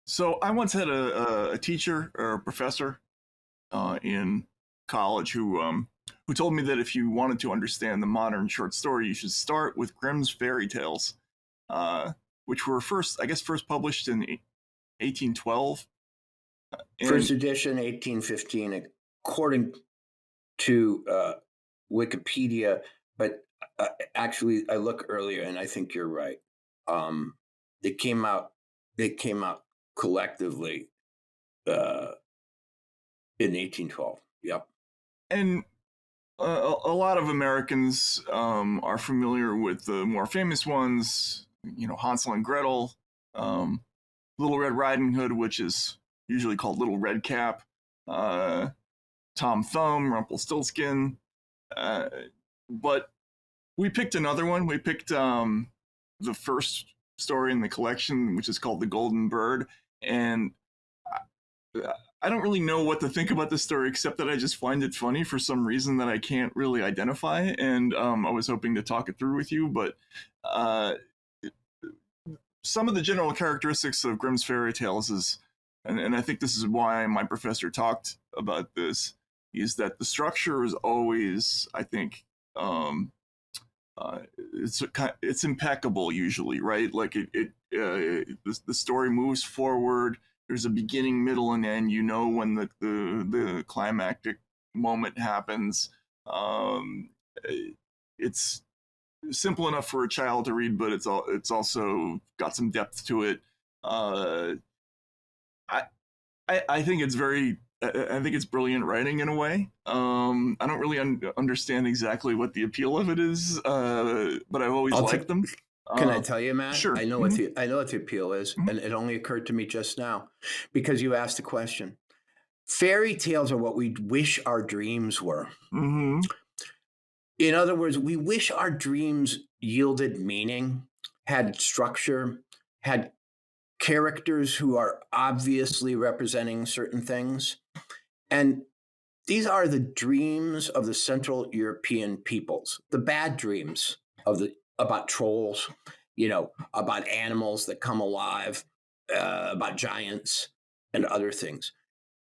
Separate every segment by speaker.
Speaker 1: So I once had a teacher or a professor in college who told me that if you wanted to understand the modern short story, you should start with Grimm's fairy tales, uh, which were first published in 1812.
Speaker 2: First
Speaker 1: And
Speaker 2: edition, 1815, according to Wikipedia. But actually, I look earlier, and I think you're right. Um, they came out. They came out collectively uh, in 1812. Yep.
Speaker 1: and a lot of Americans are familiar with the more famous ones, Hansel and Gretel, um, Little Red Riding Hood, which is usually called Little Red Cap, uh, Tom Thumb, Rumpelstiltskin. Uh, but we picked another one. We picked the first story in the collection, which is called The Golden Bird. And I don't really know what to think about this story, except that I just find it funny for some reason that I can't really identify. And I was hoping to talk it through with you, but uh, some of the general characteristics of Grimm's fairy tales is, and I think this is why my professor talked about this, is that the structure is always, I think, it's impeccable usually, right? Like the story moves forward. There's a beginning, middle, and end. You know when the climactic moment happens. Um, it's simple enough for a child to read, but it's also got some depth to it. Uh, I, I think it's very. I think it's brilliant writing in a way. I don't really understand exactly what the appeal of it is, but I've always
Speaker 2: I'll
Speaker 1: liked them.
Speaker 2: Can I tell you, Matt?
Speaker 1: Sure.
Speaker 2: I know what
Speaker 1: Mm-hmm.
Speaker 2: the appeal is,
Speaker 1: Mm-hmm.
Speaker 2: and it only occurred to me just now because you asked the question. Fairy tales are what we wish our dreams were.
Speaker 1: Mm-hmm.
Speaker 2: In other words, we wish our dreams yielded meaning, had structure, had characters who are obviously representing certain things. And these are the dreams of the Central European peoples, the bad dreams about trolls, about animals that come alive, about giants and other things.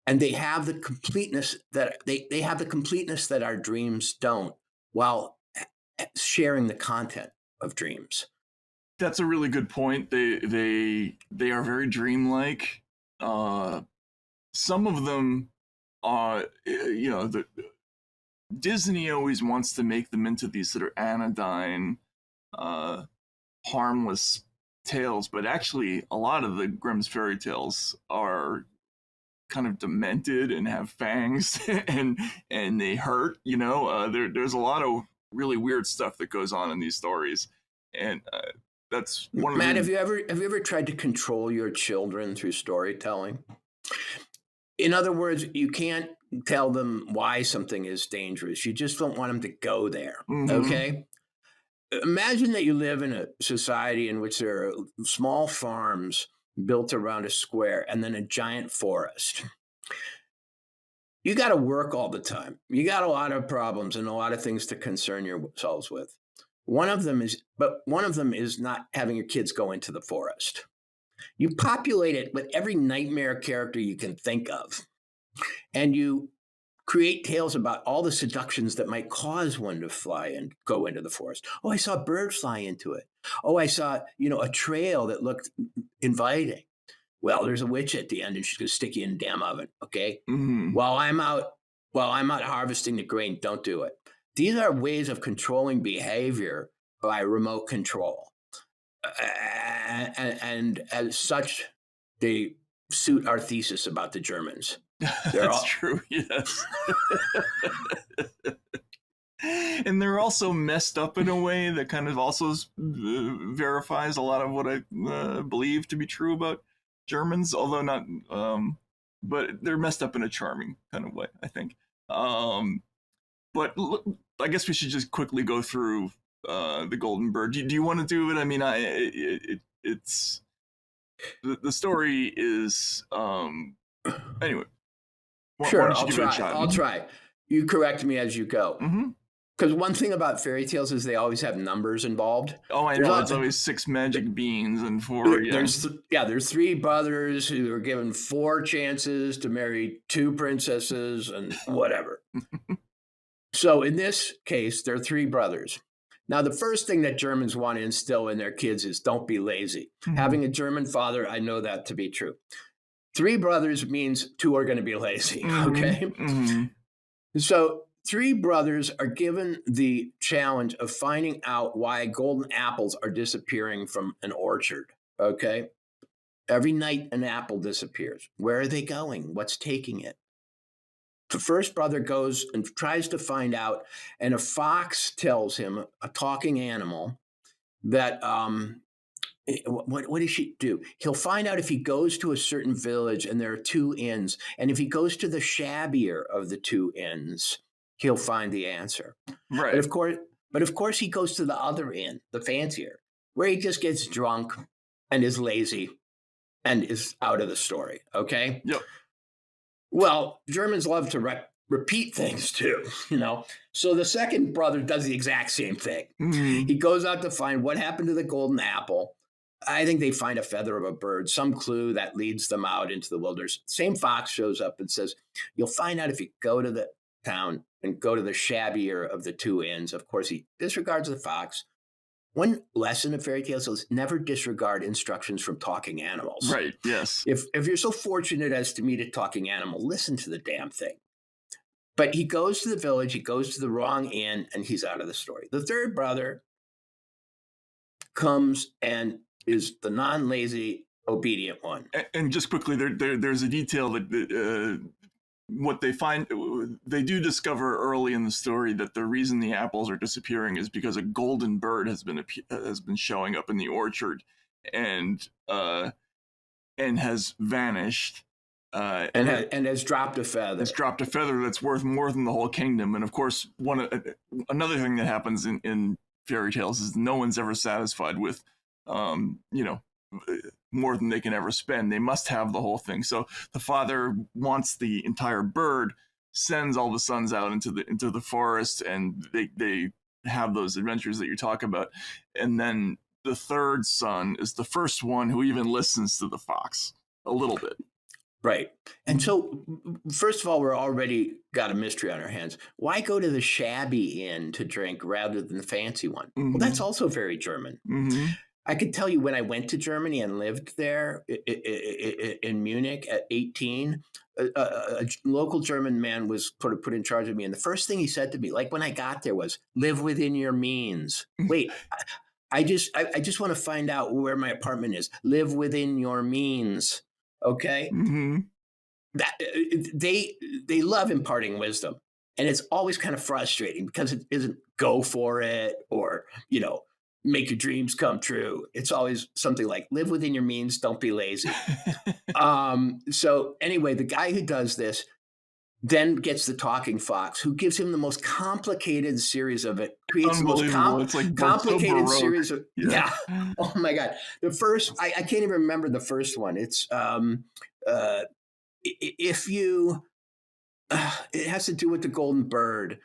Speaker 2: And they have the completeness they have the completeness that our dreams don't, while sharing the content of dreams.
Speaker 1: That's a really good point. They are very dreamlike. Uh, some of them are, the Disney always wants to make them into these sort of anodyne, uh, harmless tales, but actually, a lot of the Grimm's fairy tales are kind of demented and have fangs and they hurt. There's a lot of really weird stuff that goes on in these stories, and that's one of the
Speaker 2: Matt,
Speaker 1: reasons.
Speaker 2: have you ever tried to control your children through storytelling? In other words, you can't tell them why something is dangerous. You just don't want them to go there.
Speaker 1: Mm-hmm.
Speaker 2: Okay? Imagine that you live in a society in which there are small farms built around a square and then a giant forest. You got to work all the time. You got a lot of problems and a lot of things to concern yourselves with. One of them is not having your kids go into the forest. You populate it with every nightmare character you can think of, and you create tales about all the seductions that might cause one to fly and go into the forest. Oh, I saw a bird fly into it. Oh, I saw, a trail that looked inviting. Well, there's a witch at the end and she's going to stick you in a damn oven. Okay.
Speaker 1: Mm-hmm.
Speaker 2: While I'm out harvesting the grain, don't do it. These are ways of controlling behavior by remote control. And as such, they suit our thesis about the Germans.
Speaker 1: That's true. Yes. And they're also messed up in a way that kind of also verifies a lot of what I believe to be true about Germans, although not, but they're messed up in a charming kind of way, I think. But I guess we should just quickly go through the Golden Bird. Do you want to do it? I mean, it's the story is anyway. Why
Speaker 2: Sure,
Speaker 1: don't you give it a shot?
Speaker 2: I'll try. You correct me as you go.
Speaker 1: Mm-hmm.
Speaker 2: Because one thing about fairy tales is they always have numbers involved.
Speaker 1: Oh, I
Speaker 2: There's
Speaker 1: know.
Speaker 2: all,
Speaker 1: It's always 6 magic beans and 4, yeah.
Speaker 2: there's three brothers who are given 4 chances to marry 2 princesses and whatever. So in this case, there are 3 brothers. Now, the first thing that Germans want to instill in their kids is don't be lazy.
Speaker 1: Mhm.
Speaker 2: Having a German father, I know that to be true. 3 brothers means 2 are going to be lazy. Okay.
Speaker 1: Mhm.
Speaker 2: So 3 brothers are given the challenge of finding out why golden apples are disappearing from an orchard. Okay. Every night an apple disappears. Where are they going? What's taking it? The first brother goes and tries to find out, and a fox tells him, a talking animal, that what does she do? He'll find out if he goes to a certain village and there are 2 inns, and if he goes to the shabbier of the 2 inns, he'll find the answer.
Speaker 1: Right.
Speaker 2: But of course, he goes to the other inn, the fancier, where he just gets drunk and is lazy and is out of the story. Okay.
Speaker 1: Yep.
Speaker 2: Well, Germans love to repeat things too, So the second brother does the exact same thing.
Speaker 1: Mhm.
Speaker 2: He goes out to find what happened to the golden apple. I think they find a feather of a bird, some clue that leads them out into the wilderness. Same fox shows up and says, you'll find out if you go to the town and go to the shabbier of the 2 inns. Of course, he disregards the fox. One lesson of fairy tales is never disregard instructions from talking animals.
Speaker 1: Right. Yes.
Speaker 2: If you're so fortunate as to meet a talking animal, listen to the damn thing. But he goes to the village, he goes to the wrong inn, and he's out of the story. The third brother comes and is the non-lazy, obedient one.
Speaker 1: And just quickly, there's a detail that what they find, they do discover early in the story that the reason the apples are disappearing is because a golden bird has been showing up in the orchard, and has vanished.
Speaker 2: And has dropped a feather.
Speaker 1: Has dropped a feather that's worth more than the whole kingdom. And of course, another thing that happens in fairy tales is no one's ever satisfied with, more than they can ever spend. They must have the whole thing. So the father wants the entire bird, sends all the sons out into the forest, and they have those adventures that you talk about. And then the third son is the first one who even listens to the fox a little bit.
Speaker 2: Right. And so, first of all, we're already got a mystery on our hands. Why go to the shabby inn to drink rather than the fancy one?
Speaker 1: Mm-hmm.
Speaker 2: Well, that's also very German.
Speaker 1: Mm-hmm.
Speaker 2: I could tell you when I went to Germany and lived there in Munich at 18, a local German man was put in charge of me. And the first thing he said to me, like when I got there, was live within your means. Wait, I just want to find out where my apartment is. Live within your means. Okay.
Speaker 1: Mm-hmm.
Speaker 2: That they love imparting wisdom, and it's always kind of frustrating because it isn't go for it or make your dreams come true. It's always something like live within your means, don't be lazy. So anyway, the guy who does this then gets the talking fox, who gives him the most complicated series of it. Creates the most complicated series of yeah. Oh my God. The first, I can't even remember the first one. It's if you it has to do with the golden bird.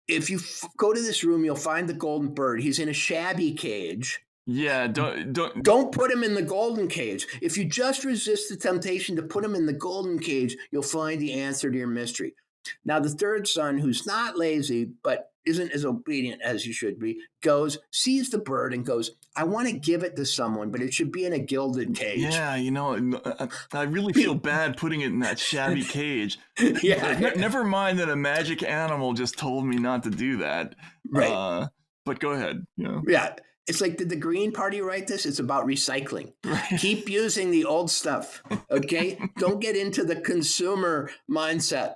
Speaker 2: If you go to this room, you'll find the golden bird. He's in a shabby cage.
Speaker 1: Yeah, don't
Speaker 2: put him in the golden cage. If you just resist the temptation to put him in the golden cage, you'll find the answer to your mystery. Now, the third son, who's not lazy, but isn't as obedient as he should be, sees the bird and goes, I want to give it to someone, but it should be in a gilded cage.
Speaker 1: Yeah, I really feel bad putting it in that shabby cage.
Speaker 2: Yeah.
Speaker 1: Never mind that a magic animal just told me not to do that.
Speaker 2: Right.
Speaker 1: But go ahead.
Speaker 2: Yeah. It's like, did the Green Party write this? It's about recycling.
Speaker 1: Right.
Speaker 2: Keep using the old stuff, okay? Don't get into the consumer mindset.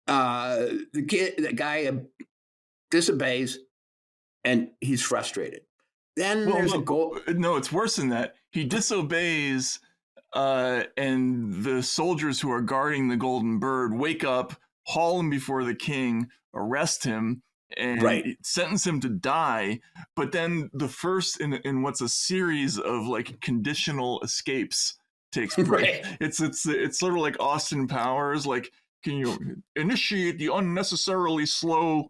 Speaker 2: The guy disobeys, and he's frustrated. Then there's a goal.
Speaker 1: No, it's worse than that. He disobeys, and the soldiers who are guarding the golden bird wake up, haul him before the king, arrest him, and sentence him to die. But then the first in what's a series of like conditional escapes takes place.
Speaker 2: Right.
Speaker 1: It's sort of like Austin Powers, like, can you initiate the unnecessarily slow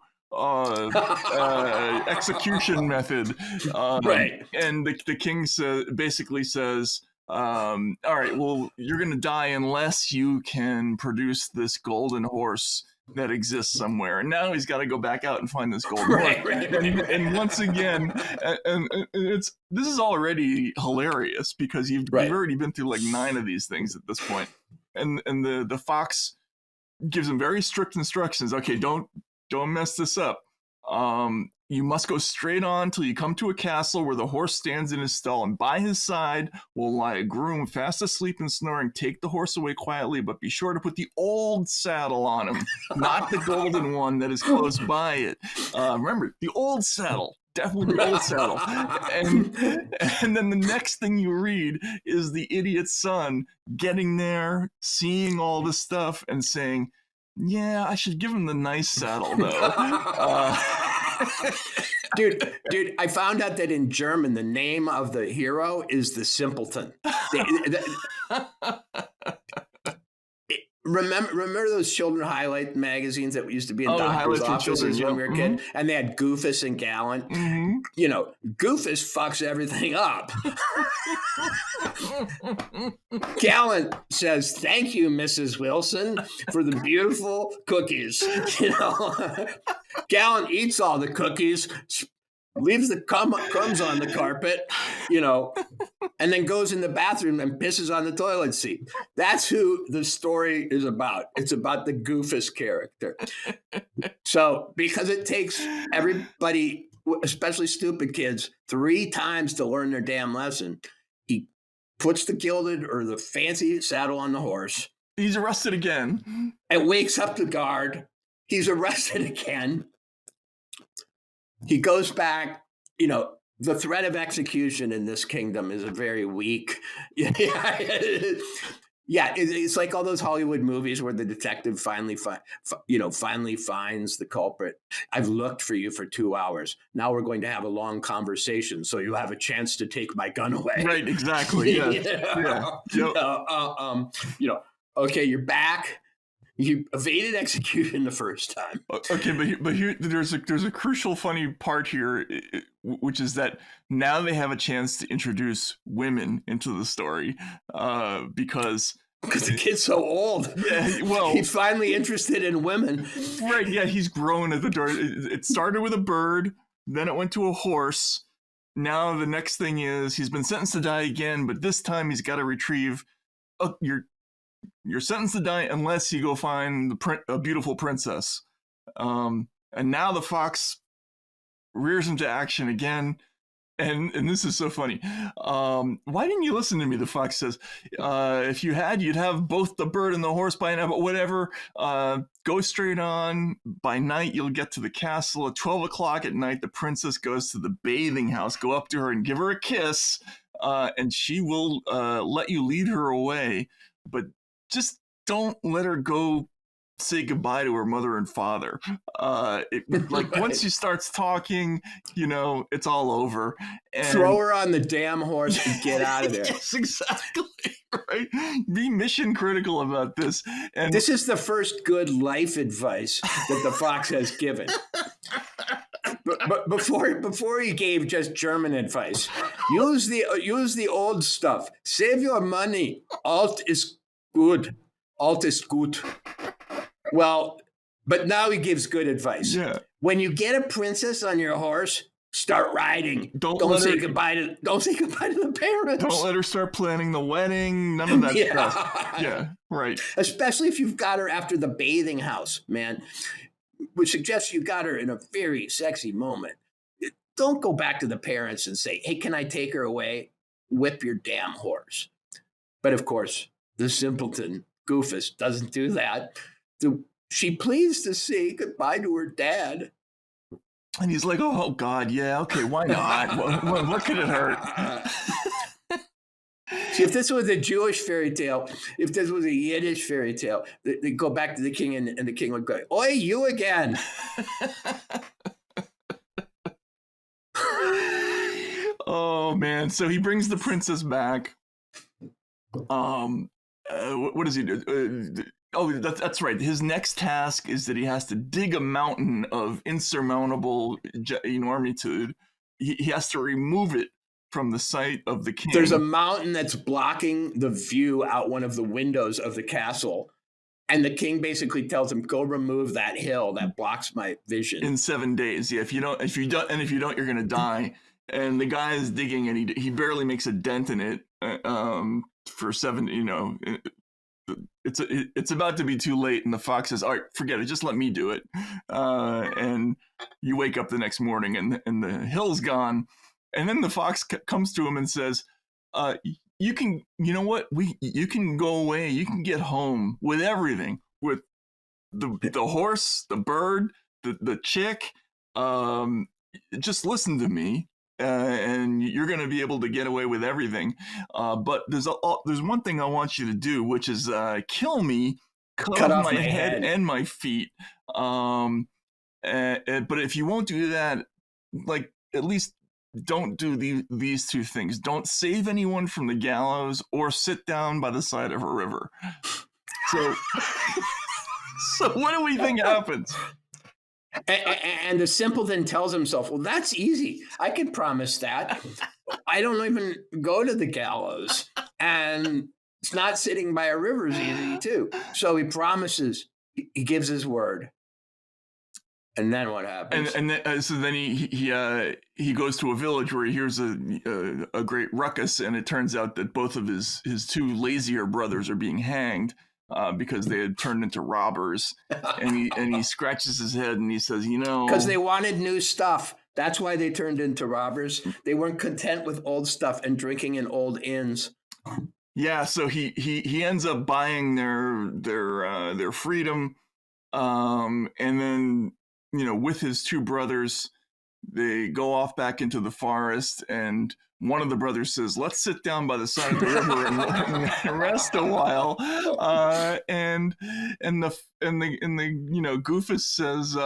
Speaker 1: execution method.
Speaker 2: Right.
Speaker 1: And the king basically says, all right, well, you're going to die unless you can produce this golden horse that exists somewhere. And now he's got to go back out and find this golden horse. And once again, this is already hilarious because you've already been through like 9 of these things at this point. And the fox gives him very strict instructions. Okay, don't mess this up. You must go straight on till you come to a castle where the horse stands in his stall, and by his side will lie a groom fast asleep and snoring. Take the horse away quietly, but be sure to put the old saddle on him, not the golden one that is close by it. Remember, the old saddle. Definitely the old saddle. And then the next thing you read is the idiot's son getting there, seeing all this stuff, and saying, yeah, I should give him the nice saddle, though.
Speaker 2: Dude, I found out that in German, the name of the hero is the simpleton. Remember those children highlight magazines that used to be in doctor's offices when we were a kid? And they had Goofus and Gallant. Mm-hmm. You know, Goofus fucks everything up. Gallant says, "Thank you, Mrs. Wilson, for the beautiful cookies." You know, Gallant eats all the cookies, leaves the crumbs on the carpet, you know, and then goes in the bathroom and pisses on the toilet seat. That's who the story is about. It's about the Goofus character. So because it takes everybody, especially stupid kids, 3 times to learn their damn lesson, he puts the gilded or the fancy saddle on the horse.
Speaker 1: He's arrested again.
Speaker 2: And wakes up the guard. He's arrested again. He goes back, you know, the threat of execution in this kingdom is a very weak. Yeah, it's like all those Hollywood movies where the detective finally finds the culprit. I've looked for you for 2 hours. Now we're going to have a long conversation, so you have a chance to take my gun away.
Speaker 1: Right, exactly. Yeah. Yeah.
Speaker 2: Yep. You know, okay, you're back. You evaded execution the first time.
Speaker 1: Okay, but here there's a crucial funny part here, which is that now they have a chance to introduce women into the story, because
Speaker 2: the kid's so old.
Speaker 1: Yeah, well,
Speaker 2: he's finally interested in women.
Speaker 1: Right? Yeah, he's grown at the door. It started with a bird, then it went to a horse. Now the next thing is he's been sentenced to die again, but this time he's got to retrieve You're sentenced to die unless you go find a beautiful princess. And now the fox rears into action again. And this is so funny. Why didn't you listen to me? The fox says, if you had, you'd have both the bird and the horse by now, but whatever. Go straight on. By night, you'll get to the castle. At 12 o'clock at night, the princess goes to the bathing house. Go up to her and give her a kiss. And she will let you lead her away. But just don't let her go say goodbye to her mother and father. Once she starts talking, you know, it's all over. And
Speaker 2: throw her on the damn horse and get out of there.
Speaker 1: Yes, exactly. Right? Be mission critical about this. And
Speaker 2: this is the first good life advice that the fox has given. But before he gave just German advice, use the old stuff. Save your money. Alt is good. Alt is gut. Well, but now he gives good advice.
Speaker 1: Yeah.
Speaker 2: When you get a princess on your horse, start riding. Don't say goodbye to the parents.
Speaker 1: Don't let her start planning the wedding. None of that stuff. Yeah, right.
Speaker 2: Especially if you've got her after the bathing house, man, which suggests you got her in a very sexy moment. Don't go back to the parents and say, "Hey, can I take her away?" Whip your damn horse. But of course, the simpleton Goofus doesn't do that. She pleads to say goodbye to her dad.
Speaker 1: And he's like, oh God, yeah, okay, why not? What could it hurt?
Speaker 2: See, if this was a Jewish fairy tale, if this was a Yiddish fairy tale, they go back to the king and the king would go, "Oi, you again."
Speaker 1: Oh man, so he brings the princess back. what does he do? That's right. His next task is that he has to dig a mountain of insurmountable enormitude. He has to remove it from the sight of the king.
Speaker 2: There's a mountain that's blocking the view out one of the windows of the castle. And the king basically tells him, go remove that hill that blocks my vision.
Speaker 1: In 7 days. Yeah, if you don't, you're going to die. And the guy is digging, and he barely makes a dent in it for 7, it's about to be too late, and the fox says, all right, forget it, just let me do it. And you wake up the next morning, and the hill's gone. And then the fox comes to him and says, you can, you know what, you can go away, you can get home with everything, with the horse, the bird, the chick, just listen to me. And you're going to be able to get away with everything. But there's one thing I want you to do, which is kill me, cut off my head and my feet. But if you won't do that, like, at least don't do these two things. Don't save anyone from the gallows or sit down by the side of a river. So, what do we think happens?
Speaker 2: And the simpleton tells himself, well, that's easy. I can promise that. I don't even go to the gallows. And it's not sitting by a river is easy, too. So he promises. He gives his word. And then what happens?
Speaker 1: So then he goes to a village where he hears a great ruckus, and it turns out that both of his two lazier brothers are being hanged. Because they had turned into robbers, and he scratches his head and he says,
Speaker 2: because they wanted new stuff. That's why they turned into robbers. They weren't content with old stuff and drinking in old inns.
Speaker 1: Yeah, so he ends up buying their freedom, and then with his two brothers, they go off back into the forest, and one of the brothers says, let's sit down by the side of the river and rest a while. And the Goofus says,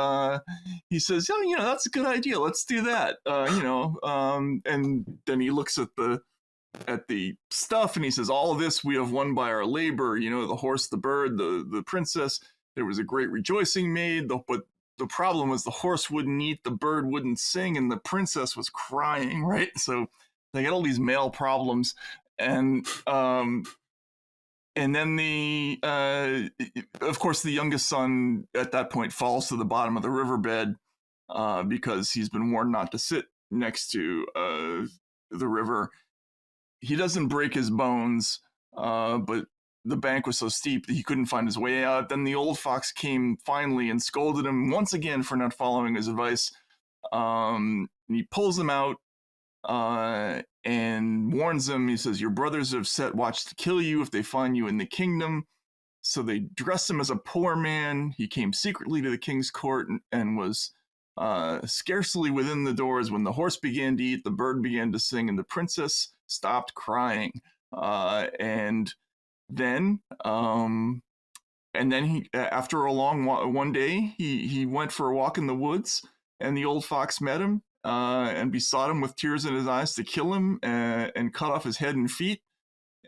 Speaker 1: he says, oh, that's a good idea. Let's do that. And then he looks at the stuff, and he says, all of this we have won by our labor, the horse, the bird, the princess. There was a great rejoicing made, but the problem was the horse wouldn't eat, the bird wouldn't sing, and the princess was crying, right? So they get all these male problems, and then of course, the youngest son at that point falls to the bottom of the riverbed because he's been warned not to sit next to the river. He doesn't break his bones, but the bank was so steep that he couldn't find his way out. Then the old fox came finally and scolded him once again for not following his advice. And he pulls him out and warns him. He says, your brothers have set watch to kill you if they find you in the kingdom. So they dressed him as a poor man. He came secretly to the king's court and was scarcely within the doors when the horse began to eat, the bird began to sing, and the princess stopped crying. And then he, after a long one day, he went for a walk in the woods, and the old fox met him and besought him with tears in his eyes to kill him and cut off his head and feet.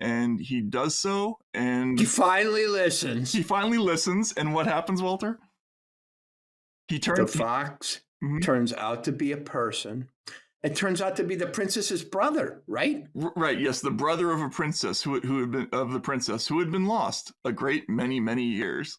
Speaker 1: And he does so, and
Speaker 2: he finally listens.
Speaker 1: And what happens, Walter?
Speaker 2: The fox turns out to be a person. It turns out to be the princess's brother, right?
Speaker 1: Right. Yes, the brother of a princess who had been lost a great many, many years.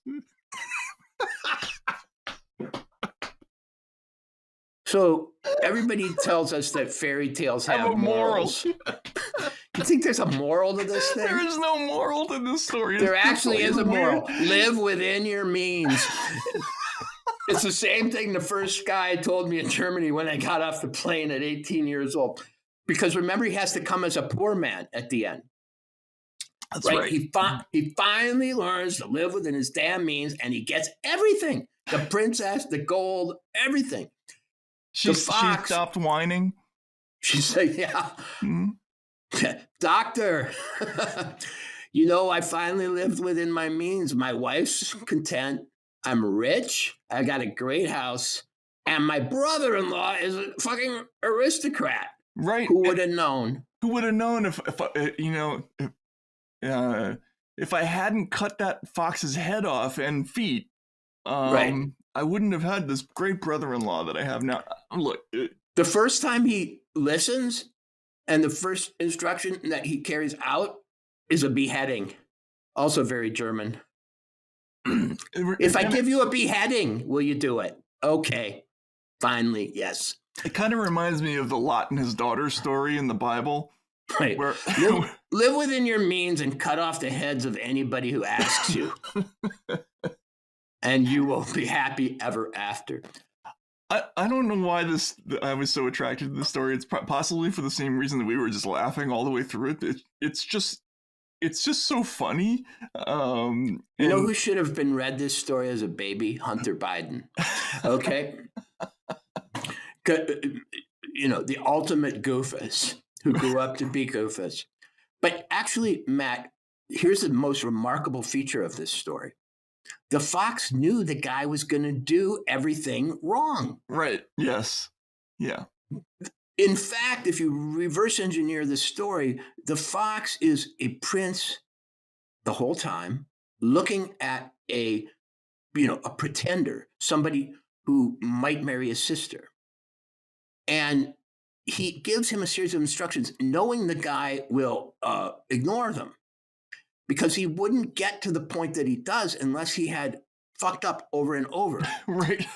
Speaker 2: So everybody tells us that fairy tales have morals. You think there's a moral to this thing?
Speaker 1: There is no moral to this story.
Speaker 2: There actually is a moral. Live within your means. It's the same thing the first guy told me in Germany when I got off the plane at 18 years old. Because remember, he has to come as a poor man at the end.
Speaker 1: That's right.
Speaker 2: He finally learns to live within his damn means, and he gets everything. The princess, the gold, everything.
Speaker 1: She stopped whining.
Speaker 2: She said, yeah. Mm-hmm. Doctor, I finally lived within my means. My wife's content. I'm rich. I got a great house. And my brother-in-law is a fucking aristocrat.
Speaker 1: Right.
Speaker 2: Who would have known?
Speaker 1: Who would have known if if I hadn't cut that fox's head off and feet,
Speaker 2: Right.
Speaker 1: I wouldn't have had this great brother-in-law that I have now. Look,
Speaker 2: The first time he listens and the first instruction that he carries out is a beheading. Also very German. If I give you a beheading, will you do it? Okay. Finally, yes.
Speaker 1: it kind of reminds me of the Lot and his daughter story in the Bible.
Speaker 2: Right.
Speaker 1: Where
Speaker 2: Live within your means and cut off the heads of anybody who asks you. And you will be happy ever after.
Speaker 1: I don't know why I was so attracted to this story. It's possibly for the same reason that we were just laughing all the way through it. It's just so funny.
Speaker 2: You know who should have been read this story as a baby? Hunter Biden. Okay. You know, the ultimate goofus who grew up to be goofus. But actually, Matt, here's the most remarkable feature of this story. The fox knew the guy was going to do everything wrong.
Speaker 1: Right. Yes. Yeah.
Speaker 2: In fact, if you reverse engineer the story, the fox is a prince the whole time, looking at a pretender, somebody who might marry his sister. And he gives him a series of instructions, knowing the guy will ignore them, because he wouldn't get to the point that he does unless he had fucked up over and over.
Speaker 1: Right.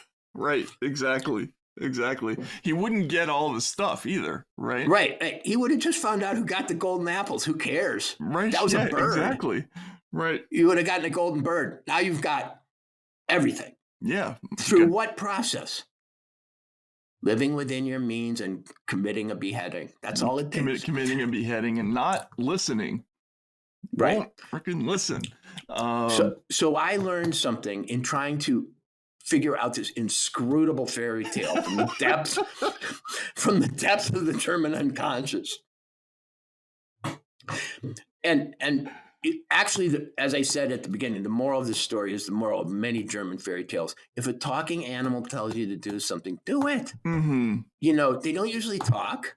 Speaker 1: Exactly. He wouldn't get all the stuff either, right?
Speaker 2: Right. He would have just found out who got the golden apples. Who cares?
Speaker 1: Right.
Speaker 2: That was a bird.
Speaker 1: Exactly. Right.
Speaker 2: You would have gotten a golden bird. Now you've got everything.
Speaker 1: Yeah.
Speaker 2: Through what process? Living within your means and committing a beheading. That's all it takes.
Speaker 1: Committing a beheading and not listening.
Speaker 2: Right.
Speaker 1: Don't freaking listen.
Speaker 2: So I learned something in trying to figure out this inscrutable fairy tale from the depths of the German unconscious. And actually, as I said at the beginning, the moral of this story is the moral of many German fairy tales. If a talking animal tells you to do something, do it.
Speaker 1: Mm-hmm.
Speaker 2: You know, they don't usually talk.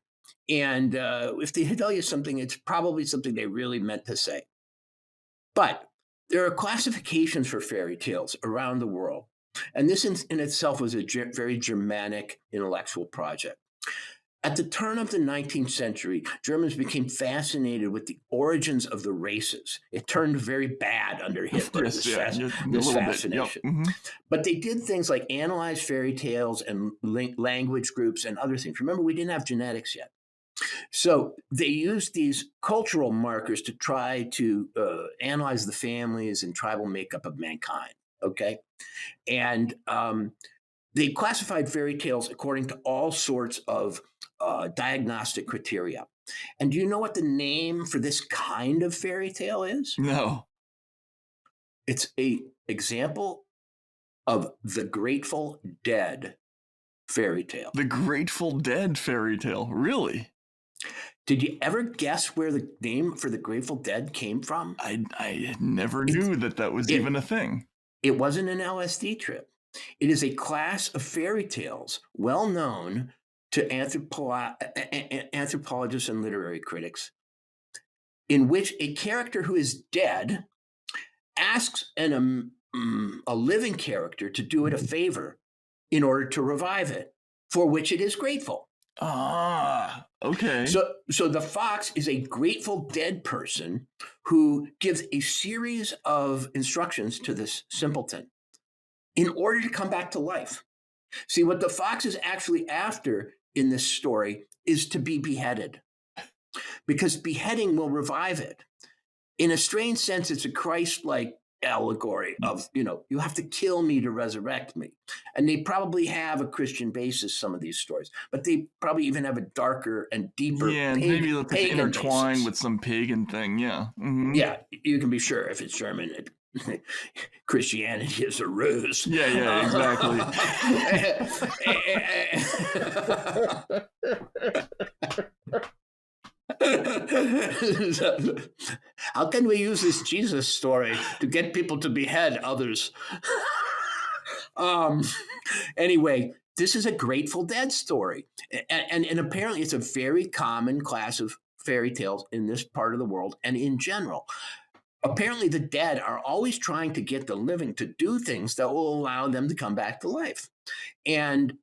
Speaker 2: And if they tell you something, it's probably something they really meant to say. But there are classifications for fairy tales around the world. And this in itself was a very Germanic intellectual project. At the turn of the 19th century, Germans became fascinated with the origins of the races. It turned very bad under Hitler, this fascination.
Speaker 1: Yep. Mm-hmm.
Speaker 2: But they did things like analyze fairy tales and language groups and other things. Remember, we didn't have genetics yet. So they used these cultural markers to try to analyze the families and tribal makeup of mankind, okay? And they classified fairy tales according to all sorts of diagnostic criteria. And do you know what the name for this kind of fairy tale is?
Speaker 1: No.
Speaker 2: It's an example of the Grateful Dead fairy tale.
Speaker 1: The Grateful Dead fairy tale, really?
Speaker 2: Did you ever guess where the name for the Grateful Dead came from?
Speaker 1: I never knew that was even a thing.
Speaker 2: It wasn't an LSD trip. It is a class of fairy tales well known to anthropologists and literary critics, in which a character who is dead asks a living character to do it a favor in order to revive it, for which it is grateful.
Speaker 1: Ah, okay.
Speaker 2: So the fox is a Grateful Dead person who gives a series of instructions to this simpleton in order to come back to life. See, what the fox is actually after in this story is to be beheaded, because beheading will revive it. In a strange sense, it's a Christ-like allegory of, you have to kill me to resurrect me. And they probably have a Christian basis, some of these stories, but they probably even have a darker and deeper
Speaker 1: maybe it's intertwined
Speaker 2: basis
Speaker 1: with some pagan thing. Yeah. Mm-hmm.
Speaker 2: Yeah, you can be sure if it's German, Christianity is a ruse.
Speaker 1: Yeah, exactly.
Speaker 2: How can we use this Jesus story to get people to behead others? Anyway, this is a Grateful Dead story. And apparently it's a very common class of fairy tales in this part of the world and in general. apparently the dead are always trying to get the living to do things that will allow them to come back to life. And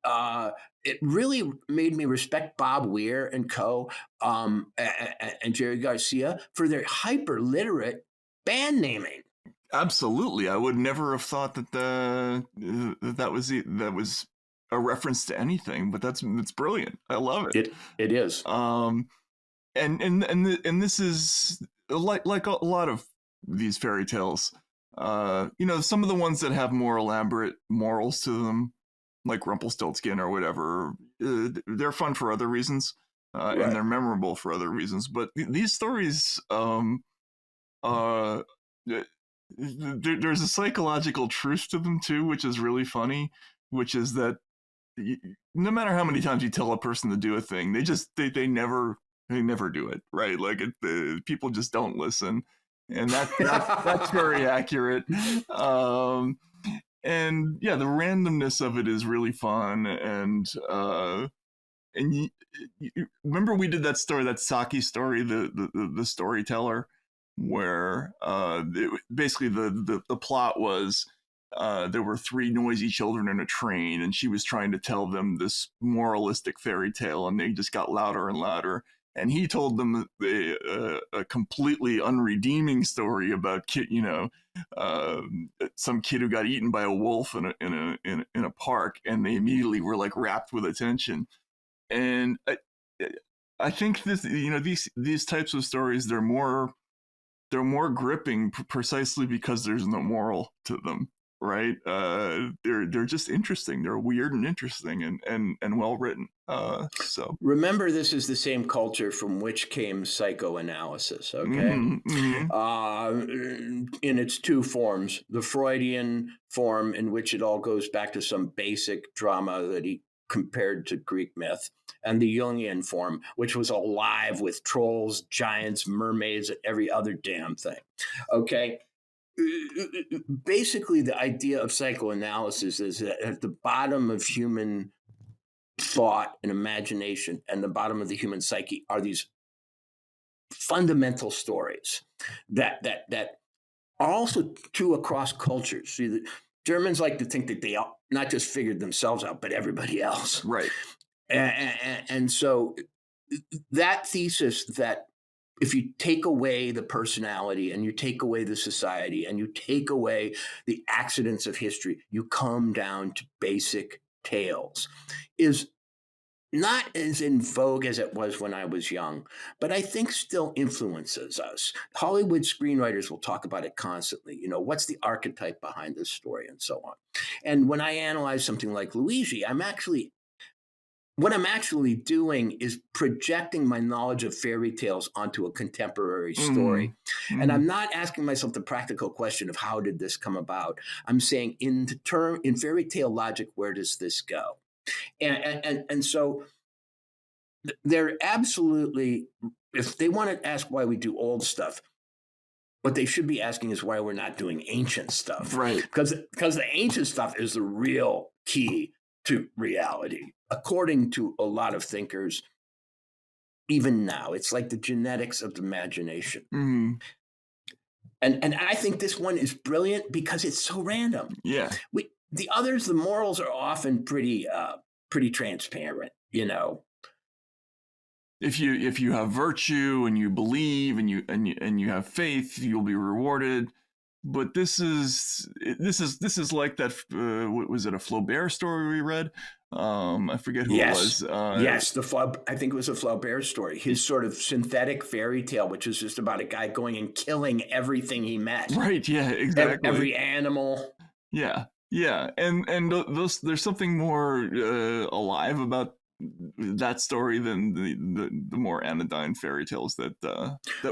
Speaker 2: it really made me respect Bob Weir and co. And Jerry Garcia for their hyper literate band naming.
Speaker 1: Absolutely, I would never have thought that that was a reference to anything, but it's brilliant. I love it.
Speaker 2: It is.
Speaker 1: And this is like a lot of these fairy tales. Some of the ones that have more elaborate morals to them, like Rumpelstiltskin or whatever, they're fun for other reasons, right. And they're memorable for other reasons. But these stories, there's a psychological truth to them too, which is really funny. Which is that no matter how many times you tell a person to do a thing, they never do it, right? Like people just don't listen, and that's very accurate. And yeah, the randomness of it is really fun, and you remember we did that story, that Saki story, the storyteller, where basically the plot was there were 3 noisy children in a train, and she was trying to tell them this moralistic fairy tale, and they just got louder and louder. And he told them a completely unredeeming story about some kid who got eaten by a wolf in a park, and they immediately were like rapt with attention. And I think these types of stories, they're more gripping precisely because there's no moral to them. Right, they're just interesting. They're weird and interesting, and well written. So
Speaker 2: remember, this is the same culture from which came psychoanalysis. Okay, in its 2 forms: the Freudian form, in which it all goes back to some basic drama that he compared to Greek myth, and the Jungian form, which was alive with trolls, giants, mermaids, and every other damn thing. Okay. Basically, the idea of psychoanalysis is that at the bottom of human thought and imagination and the bottom of the human psyche are these fundamental stories that are also true across cultures. See, the Germans like to think that they not just figured themselves out, but everybody else.
Speaker 1: Right.
Speaker 2: And so that thesis that if you take away the personality and you take away the society and you take away the accidents of history, you come down to basic tales, is not as in vogue as it was when I was young, but I think still influences us. Hollywood screenwriters will talk about it constantly. What's the archetype behind this story and so on. And when I analyze something like Luigi, what I'm actually doing is projecting my knowledge of fairy tales onto a contemporary story. Mm-hmm. And I'm not asking myself the practical question of how did this come about. I'm saying in fairy tale logic, where does this go? And so they're absolutely, if they want to ask why we do old stuff, what they should be asking is why we're not doing ancient stuff.
Speaker 1: Right.
Speaker 2: Because the ancient stuff is the real key to reality, according to a lot of thinkers. Even now, it's like the genetics of the imagination.
Speaker 1: Mm-hmm.
Speaker 2: And I think this one is brilliant because it's so random.
Speaker 1: Yeah.
Speaker 2: The others, the morals are often pretty transparent,
Speaker 1: If you have virtue and you believe and you have faith, you'll be rewarded. But this is like that. What was it? A Flaubert story we read? I forget who it was.
Speaker 2: Yes, I think it was a Flaubert story. His sort of synthetic fairy tale, which is just about a guy going and killing everything he met.
Speaker 1: Right. Yeah. Exactly.
Speaker 2: Every animal.
Speaker 1: Yeah. Yeah. And there's something more alive about that story than the more anodyne fairy tales that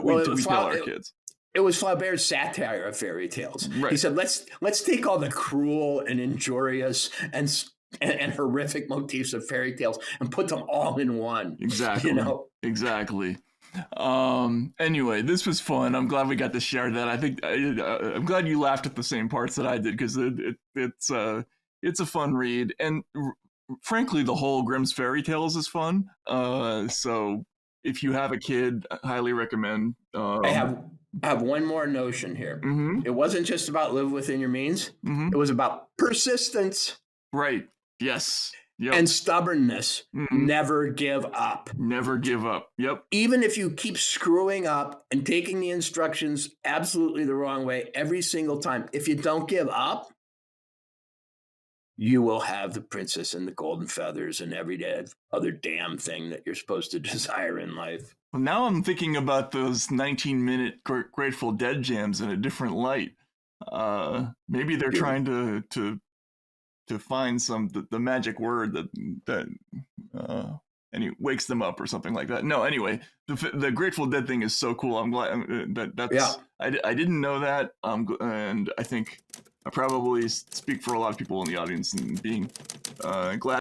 Speaker 1: we tell our kids.
Speaker 2: It was Flaubert's satire of fairy tales.
Speaker 1: Right.
Speaker 2: He said, let's take all the cruel and injurious and horrific motifs of fairy tales and put them all in one.
Speaker 1: Exactly. Exactly. Anyway, this was fun. I'm glad we got to share that. I think I'm glad you laughed at the same parts that I did, because it's a fun read, and frankly, the whole Grimm's fairy tales is fun. So if you have a kid, I highly recommend.
Speaker 2: I have one more notion here.
Speaker 1: Mm-hmm.
Speaker 2: It wasn't just about live within your means.
Speaker 1: Mm-hmm.
Speaker 2: It was about persistence
Speaker 1: Right. Yes. Yep.
Speaker 2: and stubbornness.
Speaker 1: Mm-hmm.
Speaker 2: Never give up.
Speaker 1: Never give up. Yep.
Speaker 2: Even if you keep screwing up and taking the instructions absolutely the wrong way every single time, if you don't give up, you will have the princess and the golden feathers and every other damn thing that you're supposed to desire in life.
Speaker 1: Well, now I'm thinking about those 19-minute Grateful Dead jams in a different light. Maybe they're trying to find the magic word that and he wakes them up or something like that. No, anyway, the Grateful Dead thing is so cool. I'm glad that's.
Speaker 2: Yeah.
Speaker 1: I didn't know that. And I think I probably speak for a lot of people in the audience and being glad